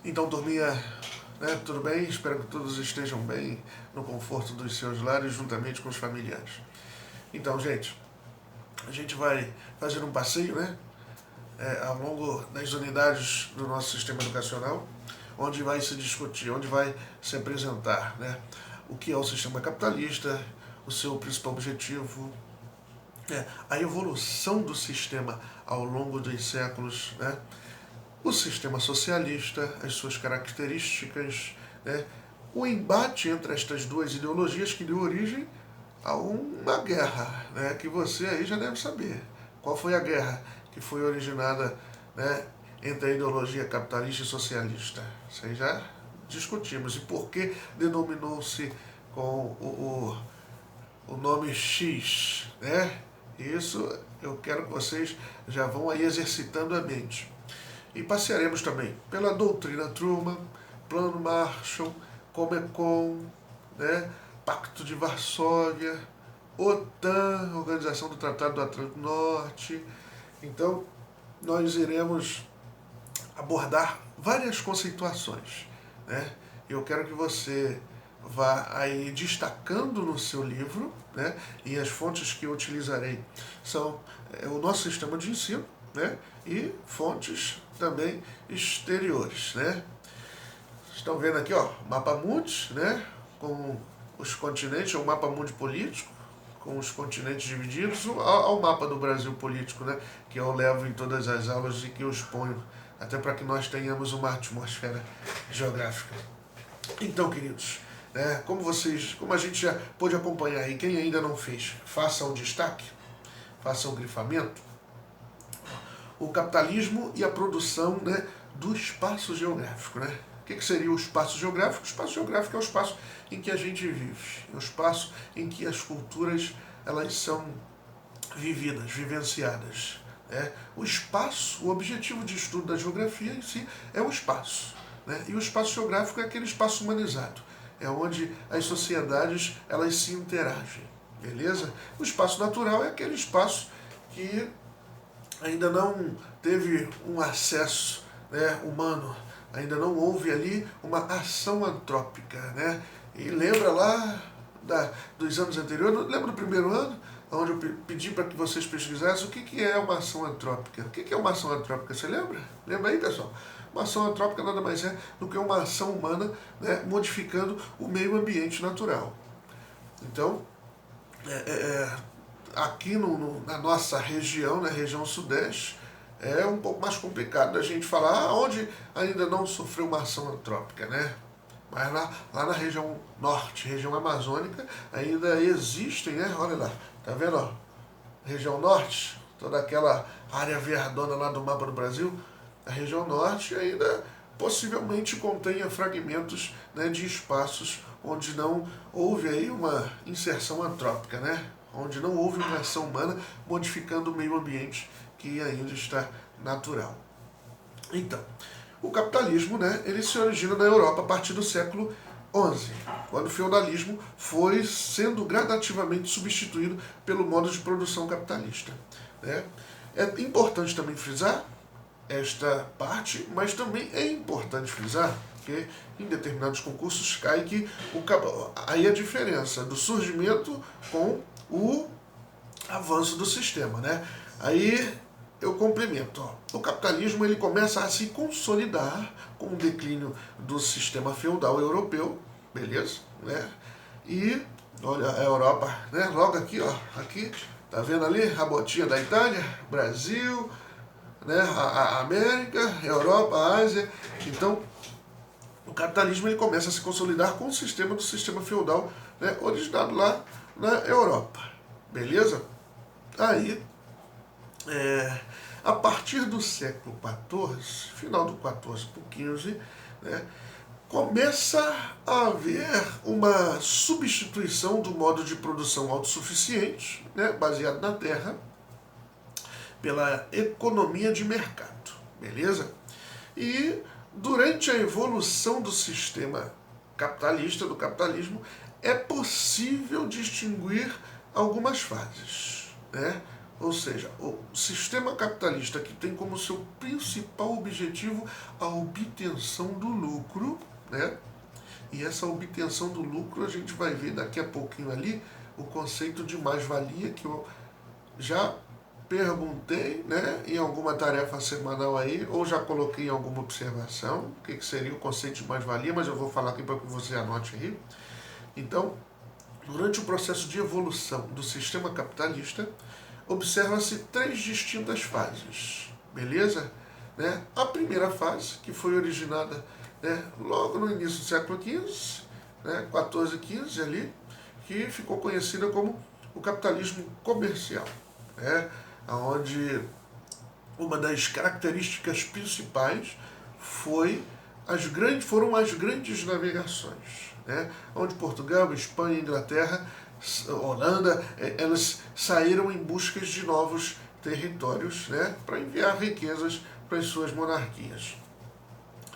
Então, turminha, né, tudo bem? Espero que todos estejam bem no conforto dos seus lares, juntamente com os familiares. Então, gente, a gente vai fazer um passeio, né, ao longo das unidades do nosso sistema educacional, onde vai se discutir, onde vai se apresentar, né, o que é o sistema capitalista, o seu principal objetivo, a evolução do sistema ao longo dos séculos, né, o sistema socialista, as suas características, né, o embate entre estas duas ideologias que deu origem a uma guerra, né, que você aí já deve saber. Qual foi a guerra que foi originada, né, entre a ideologia capitalista e socialista? Isso aí já discutimos. E por que denominou-se com o nome X, né? Isso eu quero que vocês já vão aí exercitando a mente. E passearemos também pela doutrina Truman, Plano Marshall, Comecon, né, Pacto de Varsóvia, OTAN, Organização do Tratado do Atlântico Norte. Então, nós iremos abordar várias conceituações, né? Eu quero que você vá aí destacando no seu livro, né? E as fontes que eu utilizarei são o nosso sistema de ensino, né? E fontes também exteriores, né? Estão vendo aqui, ó, mapa mundi, né? Com os continentes, o mapa mundi político, com os continentes divididos, ao mapa do Brasil político, né? Que eu levo em todas as aulas e que eu exponho, até para que nós tenhamos uma atmosfera geográfica. Então, queridos, né, como a gente já pôde acompanhar e quem ainda não fez, faça o destaque, faça o grifamento, o capitalismo e a produção, né, do espaço geográfico, né? O que seria o espaço geográfico? O espaço geográfico é o espaço em que a gente vive, é o espaço em que as culturas elas são vividas, vivenciadas. Né? O espaço, o objetivo de estudo da geografia em si é o espaço. Né? E o espaço geográfico é aquele espaço humanizado, é onde as sociedades elas se interagem, beleza? O espaço natural é aquele espaço que ainda não teve um acesso, né, humano, ainda não houve ali uma ação antrópica, né? E lembra lá dos anos anteriores, lembra do primeiro ano, onde eu pedi para que vocês pesquisassem o que é uma ação antrópica. O que é uma ação antrópica? Você lembra? Lembra aí, pessoal? Uma ação antrópica nada mais é do que uma ação humana, né, modificando o meio ambiente natural. Então, aqui na nossa região, na região sudeste, é um pouco mais complicado da gente falar onde ainda não sofreu uma ação antrópica, né? Mas lá na região norte, região amazônica, ainda existem, né? Olha lá, tá vendo? Ó? Região norte, toda aquela área verdona lá do mapa do Brasil, a região norte ainda possivelmente contenha fragmentos, né, de espaços onde não houve aí uma inserção antrópica, né? Onde não houve uma ação humana modificando o meio ambiente que ainda está natural. Então, o capitalismo, né, ele se origina na Europa a partir do século XI, quando o feudalismo foi sendo gradativamente substituído pelo modo de produção capitalista. Né? É importante também frisar esta parte, mas também é importante frisar que em determinados concursos cai que aí a diferença do surgimento com o avanço do sistema, né? Aí eu complemento, ó. O capitalismo ele começa a se consolidar com o declínio do sistema feudal europeu, beleza, né? E olha a Europa, né? Logo aqui, ó, aqui, tá vendo ali a botinha da Itália, Brasil, né? A América, a Europa, a Ásia. Então, o capitalismo ele começa a se consolidar com o sistema do sistema feudal, né, originado lá na Europa, beleza? Aí, a partir do século XIV, final do XIV para o XV, né, começa a haver uma substituição do modo de produção autossuficiente, né, baseado na terra, pela economia de mercado, beleza? E durante a evolução do sistema capitalista, do capitalismo, é possível distinguir algumas fases, né? Ou seja, o sistema capitalista que tem como seu principal objetivo a obtenção do lucro, né? E essa obtenção do lucro a gente vai ver daqui a pouquinho ali o conceito de mais-valia, que eu já perguntei, né, em alguma tarefa semanal aí, ou já coloquei em alguma observação, o que seria o conceito de mais-valia, mas eu vou falar aqui para que você anote aí. Então, durante o processo de evolução do sistema capitalista, observa-se 3 distintas fases, beleza? Né? A primeira fase, que foi originada, né, logo no início do século XV, né, 14, 15 ali, que ficou conhecida como o capitalismo comercial, né, onde uma das características principais foram as grandes navegações, né, onde Portugal, Espanha, Inglaterra, Holanda, elas saíram em busca de novos territórios, né, para enviar riquezas para as suas monarquias.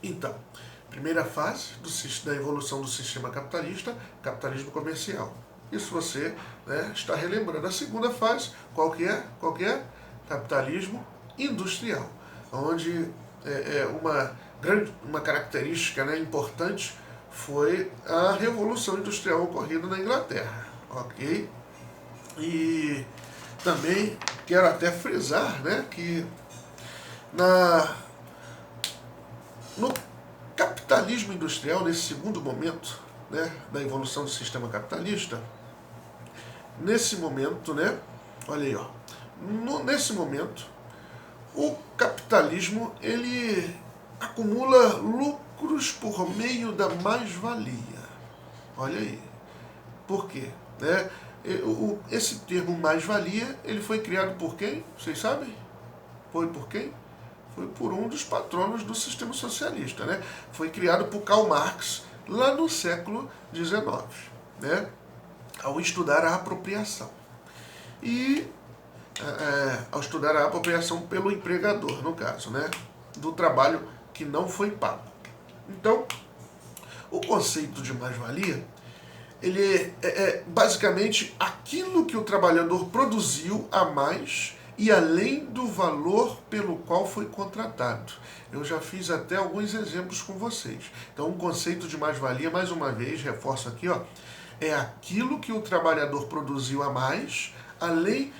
Então, primeira fase da evolução do sistema capitalista, capitalismo comercial. Isso você, né, está relembrando. A segunda fase, qual que é? Capitalismo industrial, onde uma característica, né, importante foi a revolução industrial ocorrida na Inglaterra, ok? E também quero até frisar, né, que no capitalismo industrial, nesse segundo momento, né, da evolução do sistema capitalista, nesse momento, né, olha aí, ó, nesse momento, o capitalismo ele acumula lucros por meio da mais-valia. Olha aí. Por quê? Né? Esse termo mais-valia, ele foi criado por quem? Vocês sabem? Foi por quem? Foi por um dos patronos do sistema socialista, né? Foi criado por Karl Marx lá no século XIX, né? Ao estudar a apropriação. E ao estudar a apropriação pelo empregador, no caso, né? Do trabalho que não foi pago. Então, o conceito de mais-valia, ele é basicamente aquilo que o trabalhador produziu a mais e além do valor pelo qual foi contratado. Eu já fiz até alguns exemplos com vocês. Então, o conceito de mais-valia, mais uma vez, reforço aqui, ó, é aquilo que o trabalhador produziu a mais, além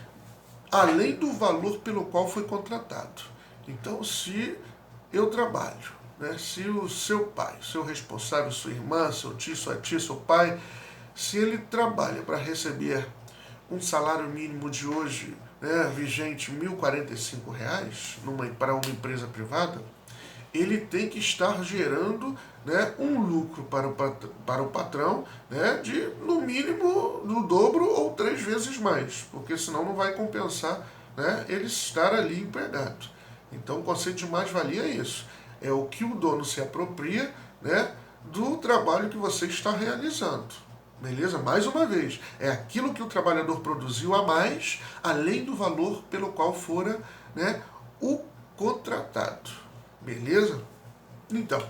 do valor pelo qual foi contratado. Então, se eu trabalho, né, se o seu pai, seu responsável, sua irmã, seu tio, sua tia, seu pai, se ele trabalha para receber um salário mínimo de hoje, né, vigente, R$ 1.045 para uma empresa privada, ele tem que estar gerando, né, um lucro para o patrão, né, de no mínimo do dobro ou 3 vezes mais, porque senão não vai compensar, né, ele estar ali empregado. Então o conceito de mais-valia é isso, é o que o dono se apropria, né, do trabalho que você está realizando. Beleza? Mais uma vez, é aquilo que o trabalhador produziu a mais, além do valor pelo qual fora, né, o contratado. Beleza? Então,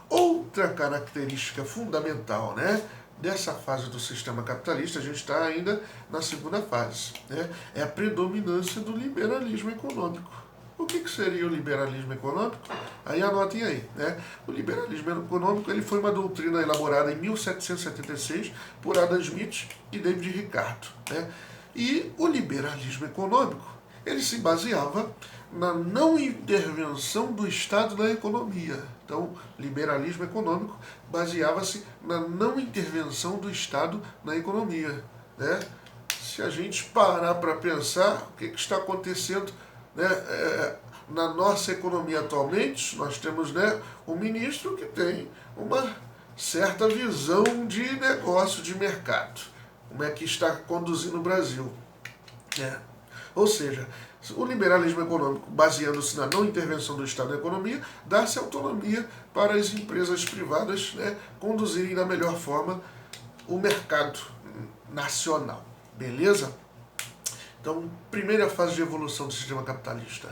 outra característica fundamental, né, dessa fase do sistema capitalista, a gente está ainda na segunda fase, né, é a predominância do liberalismo econômico. O que seria o liberalismo econômico? Aí anotem aí, né? O liberalismo econômico ele foi uma doutrina elaborada em 1776 por Adam Smith e David Ricardo, né? E o liberalismo econômico ele se baseava na não intervenção do Estado na economia. Então, liberalismo econômico baseava-se na não intervenção do Estado na economia, né? Se a gente parar para pensar o que está acontecendo, né, na nossa economia atualmente, nós temos, né, um ministro que tem uma certa visão de negócio, de mercado, como é que está conduzindo o Brasil. Ou seja, o liberalismo econômico, baseando-se na não intervenção do Estado na economia, dá-se autonomia para as empresas privadas, né, conduzirem da melhor forma o mercado nacional. Beleza? Então, primeira fase de evolução do sistema capitalista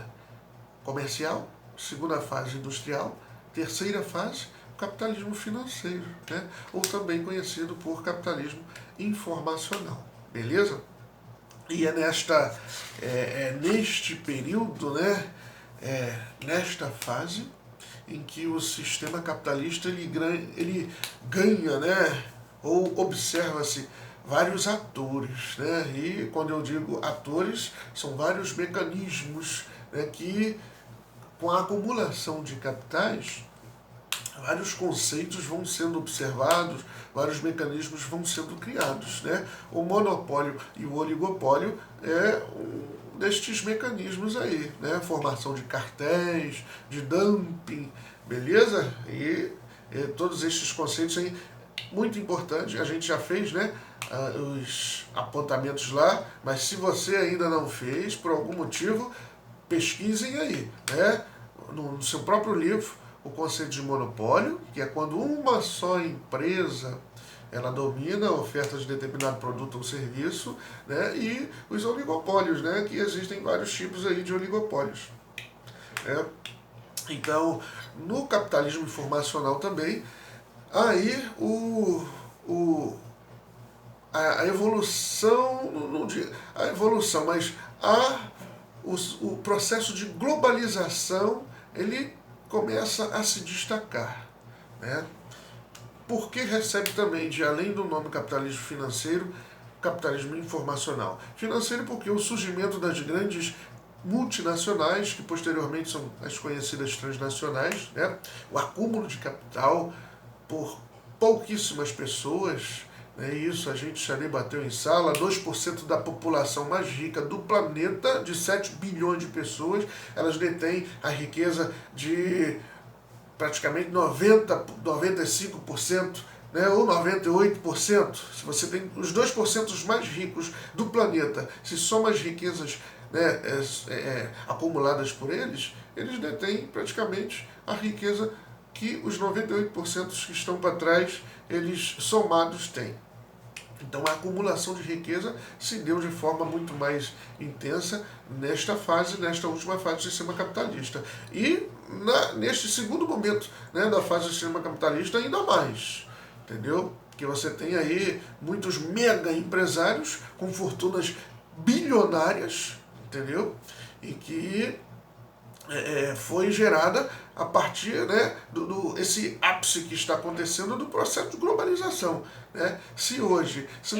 comercial, segunda fase industrial, terceira fase capitalismo financeiro, né? Ou também conhecido por capitalismo informacional. Beleza? E é neste período, né, nesta fase, em que o sistema capitalista ele ganha, né, ou observa-se vários atores, né, e quando eu digo atores, são vários mecanismos, né, que com a acumulação de capitais, vários conceitos vão sendo observados, vários mecanismos vão sendo criados, né? O monopólio e o oligopólio é um destes mecanismos aí, né? Formação de cartéis, de dumping, beleza? E todos estes conceitos aí, muito importante, a gente já fez, né? Os apontamentos lá, mas se você ainda não fez, por algum motivo, pesquisem aí, né? No seu próprio livro, o conceito de monopólio, que é quando uma só empresa ela domina a oferta de determinado produto ou serviço, né? E os oligopólios, né? Que existem vários tipos aí de oligopólios. Né? Então, no capitalismo informacional também, aí a evolução, não digo a evolução, mas o processo de globalização, ele começa a se destacar, né? Porque recebe também, de além do nome capitalismo financeiro, capitalismo informacional. Financeiro porque o surgimento das grandes multinacionais, que posteriormente são as conhecidas transnacionais, né? O acúmulo de capital por pouquíssimas pessoas, né? Isso a gente já debateu em sala, 2% da população mais rica do planeta, de 7 bilhões de pessoas, elas detêm a riqueza de praticamente 95%, né, ou 98%. Se você tem os 2% mais ricos do planeta, se soma as riquezas, né, acumuladas por eles, eles detêm praticamente a riqueza que os 98% que estão para trás, eles somados têm. Então a acumulação de riqueza se deu de forma muito mais intensa nesta última fase do sistema capitalista. E neste segundo momento, né, da fase do sistema capitalista ainda mais, entendeu? Que você tem aí muitos mega empresários com fortunas bilionárias, entendeu? E que foi gerada a partir, né, esse ápice que está acontecendo do processo de globalização, né? Se hoje, se